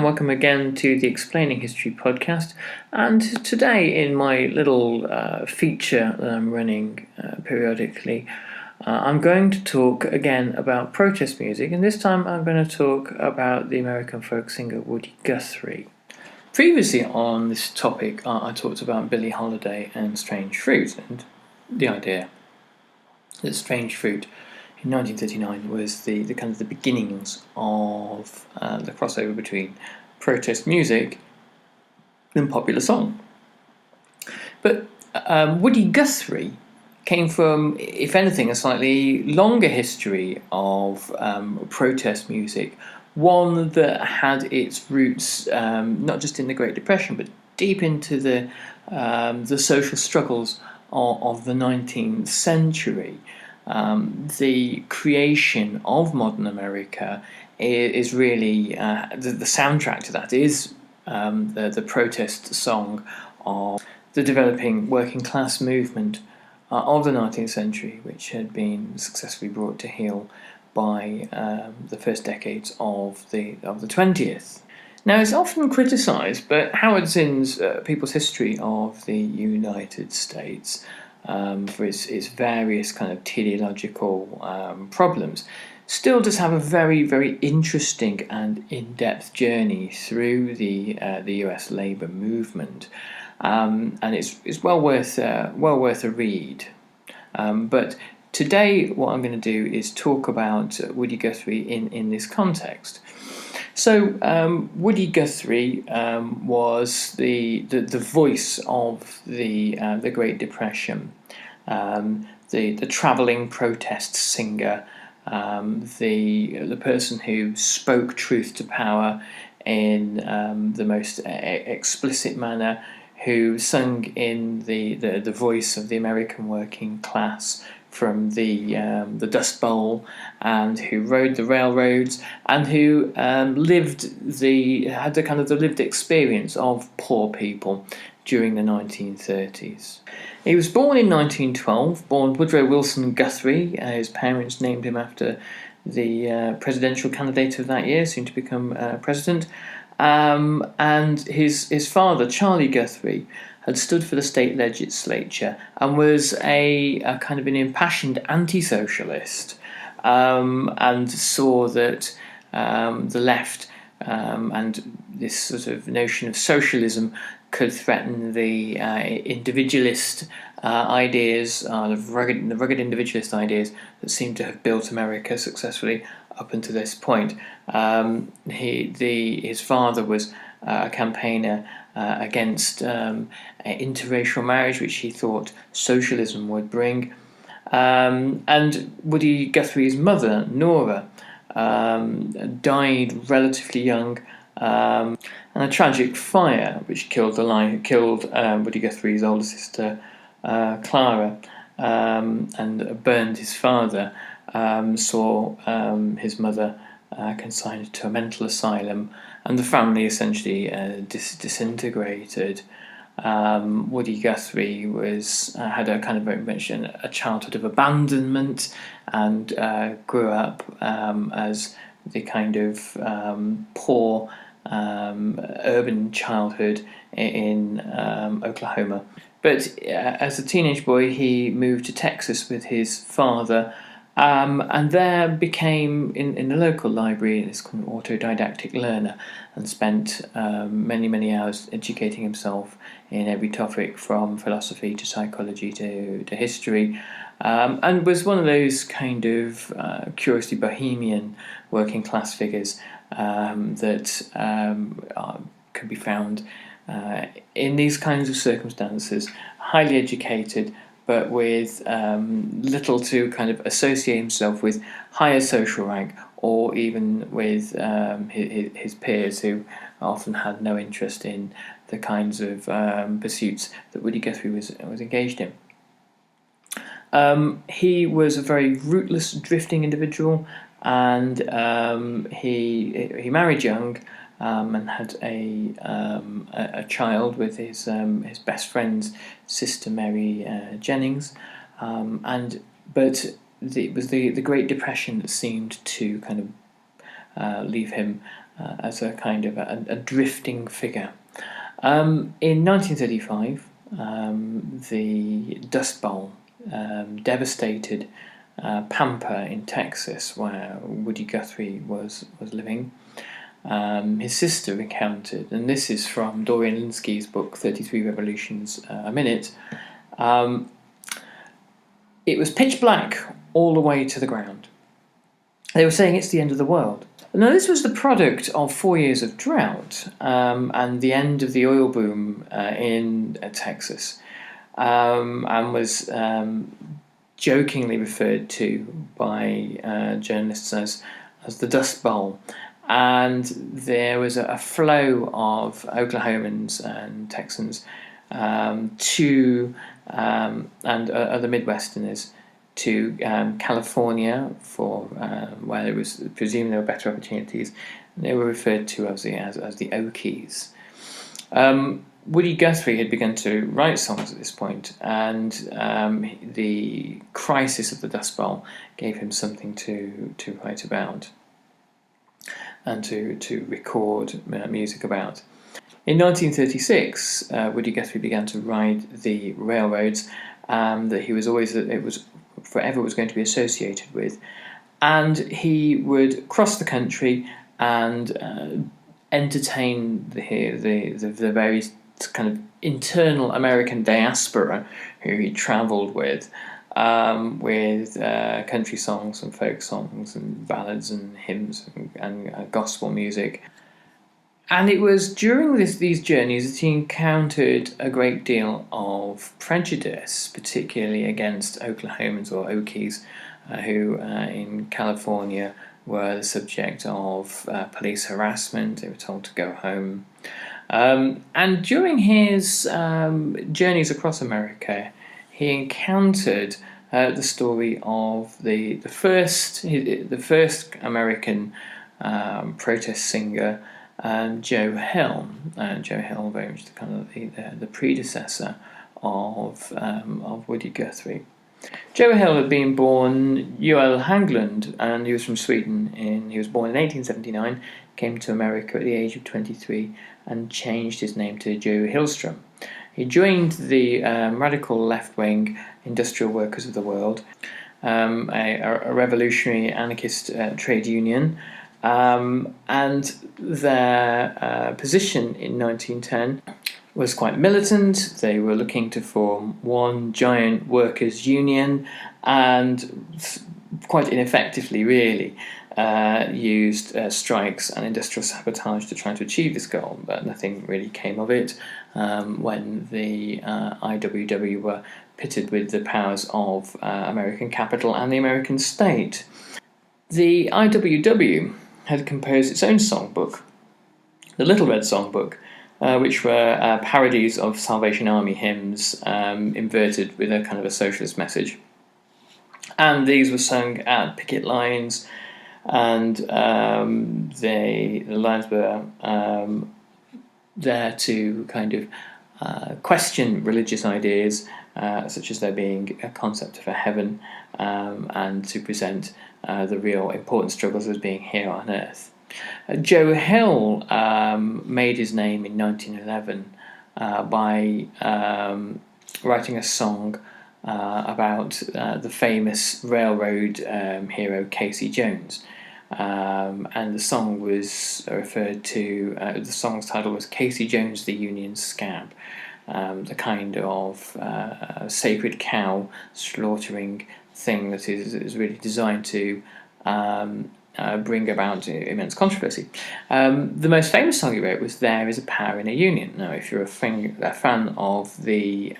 and welcome again to the Explaining History podcast. And today, in my little feature that I'm running periodically, I'm going to talk again about protest music, and this time I'm going to talk about the American folk singer Woodie Guthrie. Previously on this topic, I talked about Billie Holiday and Strange Fruit, and the idea that Strange Fruit in 1939 was the kind of the beginnings of the crossover between protest music and popular song. But Woodie Guthrie came from, if anything, a slightly longer history of protest music, one that had its roots not just in the Great Depression, but deep into the social struggles of the 19th century. The creation of modern America is really the soundtrack to that is the protest song of the developing working class movement of the 19th century, which had been successfully brought to heel by the first decades of the 20th. Now, it's often criticised, but Howard Zinn's People's History of the United States, for its various kind of teleological problems, still does have a very, very interesting and in-depth journey through the US labour movement, and it's well worth a read. But today, what I'm going to do is talk about Woodie Guthrie in this context. So Woodie Guthrie was the voice of the Great Depression, the travelling protest singer, the person who spoke truth to power in the most explicit manner, who sung in the voice of the American working class from the Dustbowl, and who rode the railroads, and who had the kind of the lived experience of poor people during the 1930s. He was born in 1912, born Woodrow Wilson Guthrie. His parents named him after the presidential candidate of that year, soon to become president. And his father, Charlie Guthrie, had stood for the state legislature and was a kind of an impassioned anti-socialist, and saw that the left and this sort of notion of socialism could threaten the individualist ideas, the rugged individualist ideas that seemed to have built America successfully up until this point. His father was a campaigner against interracial marriage, which he thought socialism would bring. And Woodie Guthrie's mother, Nora, died relatively young, and a tragic fire which killed Woodie Guthrie's older sister, Clara, and burned his father, saw his mother consigned to a mental asylum, and the family essentially disintegrated. Woodie Guthrie had a kind of very much a childhood of abandonment, and grew up as the kind of poor urban childhood in Oklahoma. But as a teenage boy, he moved to Texas with his father, and there became, in the local library, this kind of autodidactic learner, and spent many, many hours educating himself in every topic from philosophy to psychology to history, and was one of those kind of curiously bohemian working class figures that can be found in these kinds of circumstances, highly educated, but with little to kind of associate himself with higher social rank, or even with his peers, who often had no interest in the kinds of pursuits that Woodie Guthrie was engaged in. He was a very rootless, drifting individual, and he married young, and had a child with his best friend's sister, Mary Jennings, but it was the Great Depression that seemed to kind of leave him as a kind of a drifting figure. In 1935, the Dustbowl devastated Pampa in Texas, where Woodie Guthrie was living. His sister encountered, and this is from Dorian Lynskey's book 33 Revolutions a Minute. It was pitch black all the way to the ground. They were saying it's the end of the world. Now, this was the product of 4 years of drought and the end of the oil boom in Texas, and was jokingly referred to by journalists as the Dust Bowl. And there was a flow of Oklahomans and Texans to and other Midwesterners to California for where there was presumably there were better opportunities. And they were referred to as the Okies. Woodie Guthrie had begun to write songs at this point, and the crisis of the Dust Bowl gave him something to write about and to record music about. In 1936, Woodie Guthrie began to ride the railroads that he was forever was going to be associated with, and he would cross the country and entertain the various kind of internal American diaspora who he travelled with country songs and folk songs and ballads and hymns and gospel music. And it was during these journeys that he encountered a great deal of prejudice, particularly against Oklahomans or Okies, who in California were the subject of police harassment. They were told to go home. And during his journeys across America, he encountered the story of the first American protest singer, Joe Hill. Joe Hill, very much the predecessor of Woodie Guthrie. Joe Hill had been born Joel Hangland, and he was from Sweden. He was born in 1879, came to America at the age of 23, and changed his name to Joe Hillstrom. He joined the radical left-wing Industrial Workers of the World, a revolutionary anarchist trade union, and their position in 1910 was quite militant. They were looking to form one giant workers' union, and quite ineffectively, really, used strikes and industrial sabotage to try to achieve this goal, but nothing really came of it when the IWW were pitted with the powers of American capital and the American state. The IWW had composed its own songbook, the Little Red Songbook, which were parodies of Salvation Army hymns inverted with a kind of a socialist message. And these were sung at picket lines, and the lines were there to kind of question religious ideas, such as there being a concept of a heaven, and to present the real important struggles as being here on earth. Joe Hill made his name in 1911 by writing a song about the famous railroad hero Casey Jones. And the song was referred to, the song's title was Casey Jones the Union Scab, the kind of sacred cow slaughtering thing that is really designed to bring about immense controversy. The most famous song he wrote was There Is a Power in a Union. Now, if you're a fan of the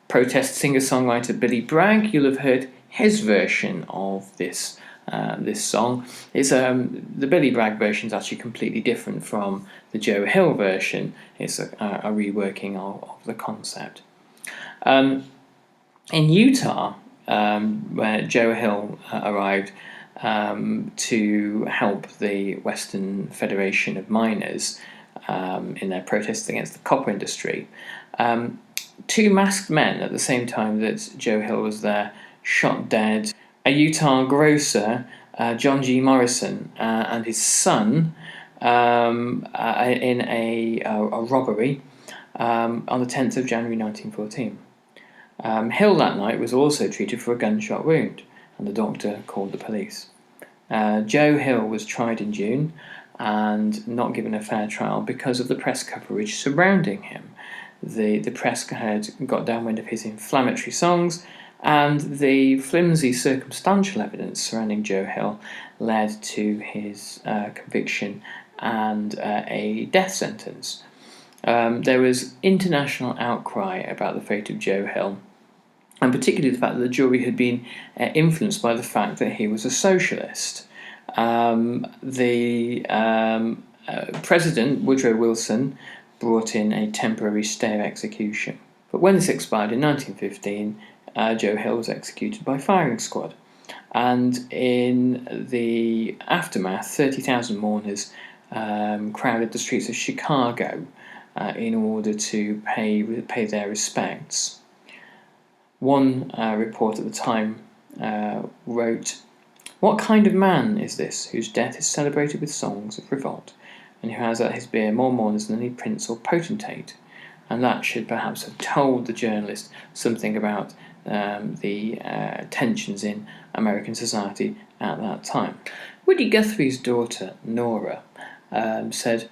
protest singer-songwriter Billy Bragg, you'll have heard his version of this song. It's the Billy Bragg version is actually completely different from the Joe Hill version. It's a reworking of the concept. In Utah, where Joe Hill arrived to help the Western Federation of Miners in their protests against the copper industry, two masked men at the same time that Joe Hill was there shot dead a Utah grocer, John G. Morrison, and his son, in a robbery on the 10th of January 1914. Hill that night was also treated for a gunshot wound, and the doctor called the police. Joe Hill was tried in June and not given a fair trial because of the press coverage surrounding him. The press had got downwind of his inflammatory songs, and the flimsy circumstantial evidence surrounding Joe Hill led to his conviction and a death sentence. There was international outcry about the fate of Joe Hill, and particularly the fact that the jury had been influenced by the fact that he was a socialist. President Woodrow Wilson brought in a temporary stay of execution. But when this expired in 1915, Joe Hill was executed by firing squad. And in the aftermath, 30,000 mourners crowded the streets of Chicago in order to pay their respects. One report at the time wrote, "What kind of man is this whose death is celebrated with songs of revolt, and who has at his bier more mourners than any prince or potentate?" And that should perhaps have told the journalist something about the tensions in American society at that time. Woodie Guthrie's daughter, Nora, said,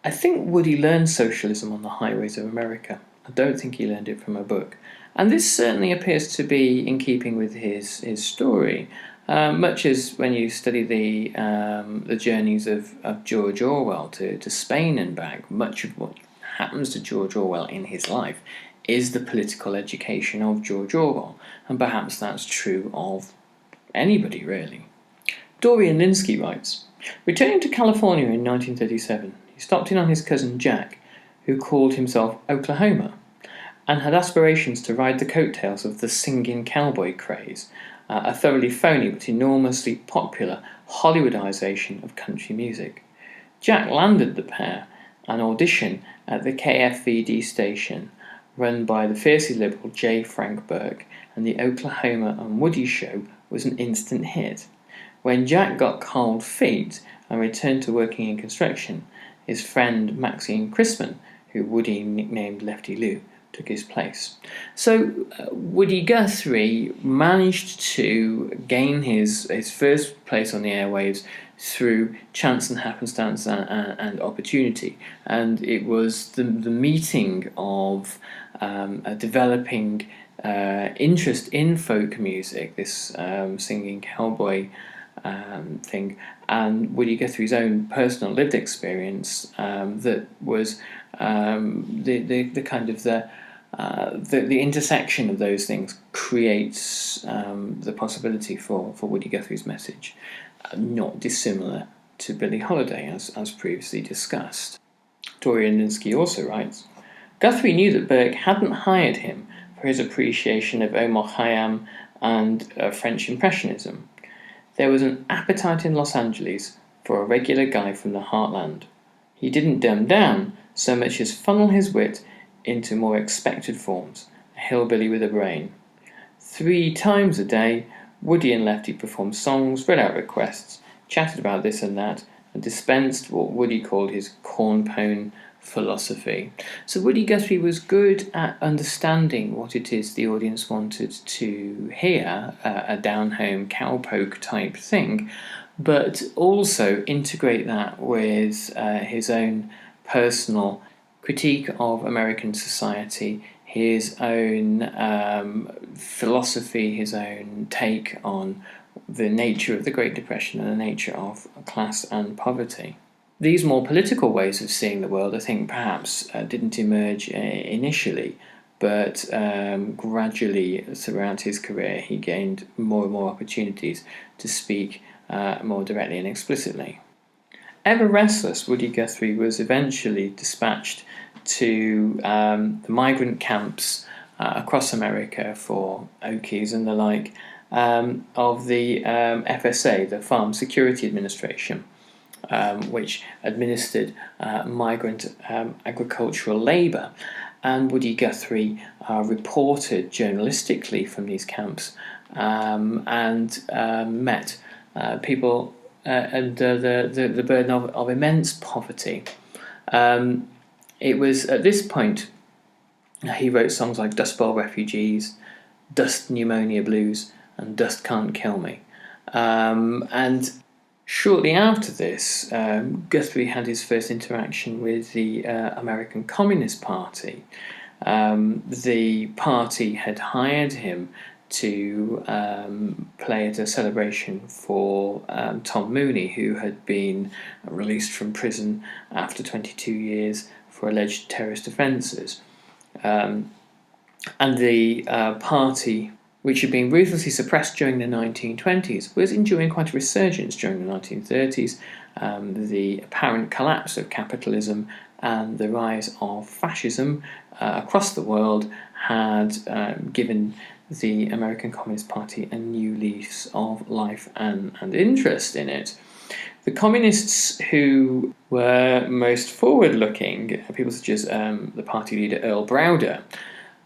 "I think Woodie learned socialism on the highways of America. I don't think he learned it from a book." And this certainly appears to be in keeping with his story, much as when you study the journeys of George Orwell to Spain and back. Much of what happens to George Orwell in his life is the political education of George Orwell, and perhaps that's true of anybody, really. Dorian Lynskey writes, "Returning to California in 1937, he stopped in on his cousin Jack, who called himself Oklahoma, and had aspirations to ride the coattails of the singing cowboy craze, a thoroughly phony but enormously popular Hollywoodization of country music. Jack landed the pair an audition at the KFVD station, run by the fiercely liberal J. Frank Burke, and the Oklahoma and Woodie show was an instant hit. When Jack got cold feet and returned to working in construction, his friend Maxine Chrisman, who Woodie nicknamed Lefty Lou, took his place." So Woodie Guthrie managed to gain his first place on the airwaves through chance and happenstance and opportunity, and it was the meeting of a developing interest in folk music, this singing cowboy thing, and Woodie Guthrie's own personal lived experience that was the kind of the intersection of those things creates the possibility for Woodie Guthrie's message, not dissimilar to Billie Holiday, as previously discussed. Dorian Lynskey also writes, "Guthrie knew that Burke hadn't hired him for his appreciation of Omar Khayyam and French Impressionism. There was an appetite in Los Angeles for a regular guy from the heartland. He didn't dumb down so much as funnel his wit into more expected forms, a hillbilly with a brain. 3 times a day, Woodie and Lefty performed songs, read out requests, chatted about this and that, and dispensed what Woodie called his cornpone philosophy." So Woodie Guthrie was good at understanding what it is the audience wanted to hear, a down-home cowpoke type thing, but also integrate that with his own personal critique of American society, his own philosophy, his own take on the nature of the Great Depression and the nature of class and poverty. These more political ways of seeing the world, I think, perhaps didn't emerge initially, but gradually throughout his career he gained more and more opportunities to speak more directly and explicitly. Ever restless, Woodie Guthrie was eventually dispatched to the migrant camps across America for Okies and the like of the FSA, the Farm Security Administration, which administered migrant agricultural labour. And Woodie Guthrie reported journalistically from these camps and met people the burden of immense poverty. It was at this point he wrote songs like Dustbowl Refugees, Dust Pneumonia Blues, and Dust Can't Kill Me. And shortly after this, Guthrie had his first interaction with the American Communist Party. The party had hired him to play at a celebration for Tom Mooney, who had been released from prison after 22 years for alleged terrorist offences. And the party, which had been ruthlessly suppressed during the 1920s, was enjoying quite a resurgence during the 1930s. The apparent collapse of capitalism and the rise of fascism across the world had given the American Communist Party a new lease of life and interest in it. The communists who were most forward-looking, people such as the party leader Earl Browder,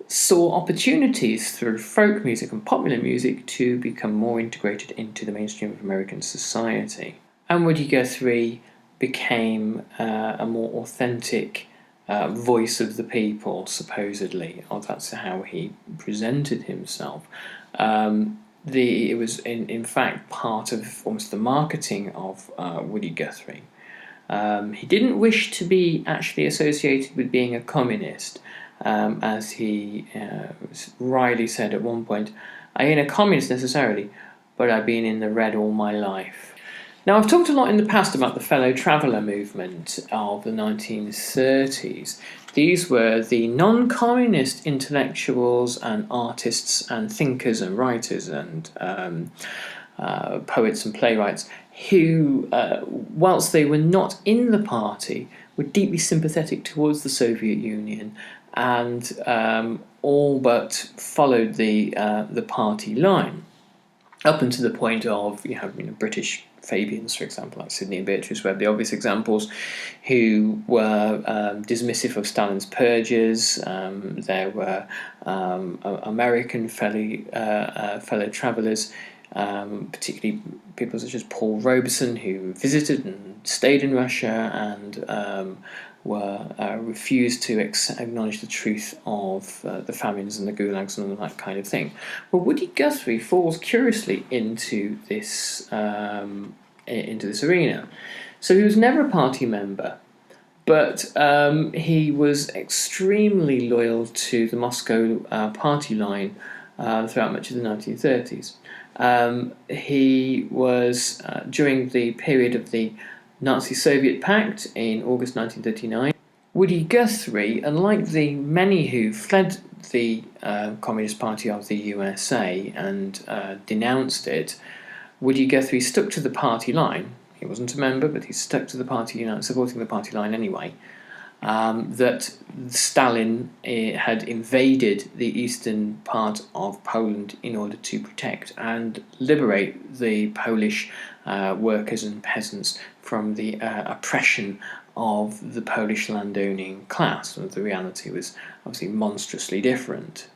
saw opportunities through folk music and popular music to become more integrated into the mainstream of American society. And Woodie Guthrie became a more authentic voice of the people, supposedly, or that's how he presented himself. It was in fact part of almost the marketing of Woodie Guthrie. He didn't wish to be actually associated with being a communist, as he wryly said at one point, "I ain't a communist necessarily, but I've been in the red all my life." Now, I've talked a lot in the past about the fellow traveller movement of the 1930s. These were the non-communist intellectuals and artists and thinkers and writers and poets and playwrights who, whilst they were not in the party, were deeply sympathetic towards the Soviet Union and all but followed the party line, up until the point of British Fabians, for example, like Sidney and Beatrice Webb, the obvious examples, who were dismissive of Stalin's purges. There were American fellow travellers, particularly people such as Paul Robeson, who visited and stayed in Russia and refused to acknowledge the truth of the famines and the gulags and all that kind of thing. Well, Woodie Guthrie falls curiously into this arena. So he was never a party member, but he was extremely loyal to the Moscow party line throughout much of the 1930s. He was, during the period of the Nazi-Soviet Pact in August 1939, Woodie Guthrie, unlike the many who fled the Communist Party of the USA and denounced it, Woodie Guthrie stuck to the party line. He wasn't a member, but he stuck to the party, supporting the party line anyway. That Stalin had invaded the eastern part of Poland in order to protect and liberate the Polish workers and peasants from the oppression of the Polish landowning class. And the reality was obviously monstrously different.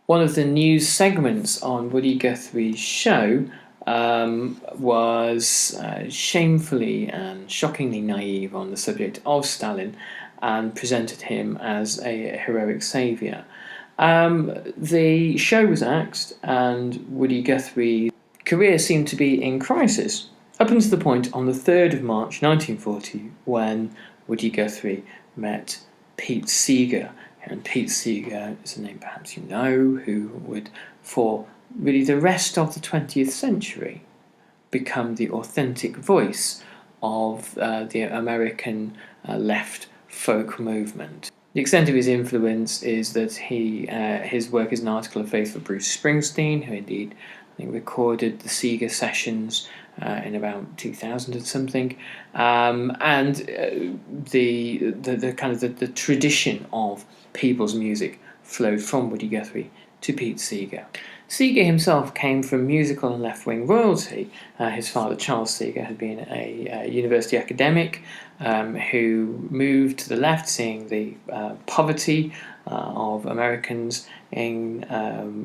One of the news segments on Woodie Guthrie's show was shamefully and shockingly naive on the subject of Stalin and presented him as a heroic saviour. The show was axed and Woodie Guthrie's career seemed to be in crisis, up until the point on the 3rd of March 1940 when Woodie Guthrie met Pete Seeger. And Pete Seeger is a name perhaps you know, who would, for really the rest of the 20th century, become the authentic voice of the American left folk movement. The extent of his influence is that his work is an article of faith for Bruce Springsteen, who indeed I think recorded the Seeger sessions in about 2000 and something, and the kind of the tradition of people's music flowed from Woodie Guthrie to Pete Seeger. Seeger himself came from musical and left-wing royalty. His father, Charles Seeger, had been a university academic who moved to the left, seeing the poverty of Americans in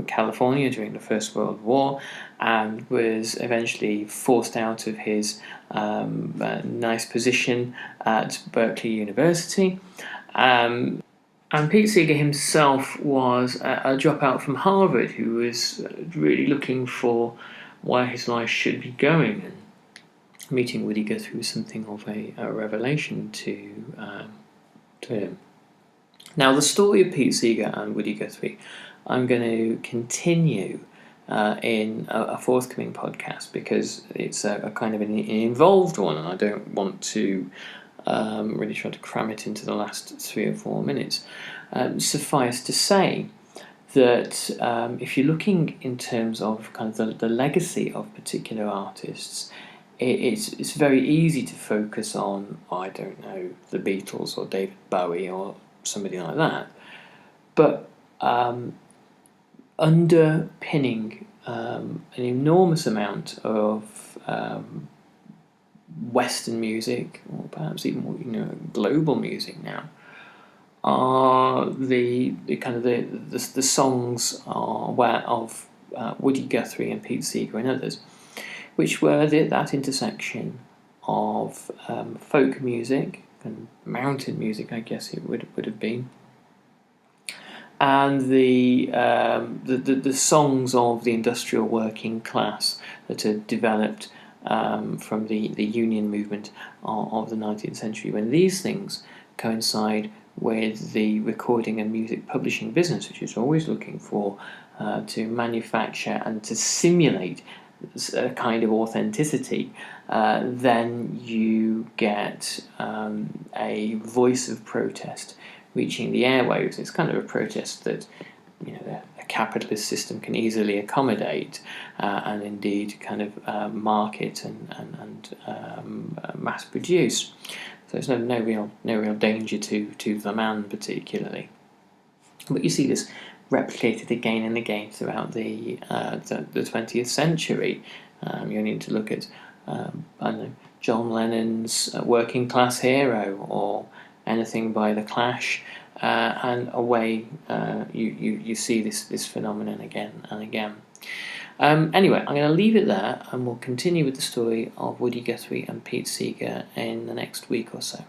California during the First World War, and was eventually forced out of his nice position at Berkeley University. And Pete Seeger himself was a dropout from Harvard who was really looking for where his life should be going. And meeting Woody Guthrie was something of a revelation to him. Now, the story of Pete Seeger and Woody Guthrie, I'm going to continue in a forthcoming podcast, because it's a kind of an involved one, and I don't want to really try to cram it into the last 3 or 4 minutes. Suffice to say that if you're looking in terms of kind of the legacy of particular artists, it's very easy to focus on, I don't know, the Beatles or David Bowie or somebody like that. But underpinning an enormous amount of Western music, or perhaps even more, global music now, are the kind of the songs of Woody Guthrie and Pete Seeger and others, which were that intersection of folk music and mountain music, I guess it would have been, and the songs of the industrial working class that had developed from the union movement of the 19th century, when these things coincide with the recording and music publishing business, which is always looking for to manufacture and to simulate a kind of authenticity, then you get a voice of protest reaching the airwaves. It's kind of a protest that a capitalist system can easily accommodate and indeed kind of market and mass produce. So there's no real danger to the man particularly. But you see this replicated again and again throughout the 20th century. You need to look at I don't know, John Lennon's Working Class Hero, or anything by The Clash, and away you see this phenomenon again and again. Anyway, I'm going to leave it there, and we'll continue with the story of Woody Guthrie and Pete Seeger in the next week or so.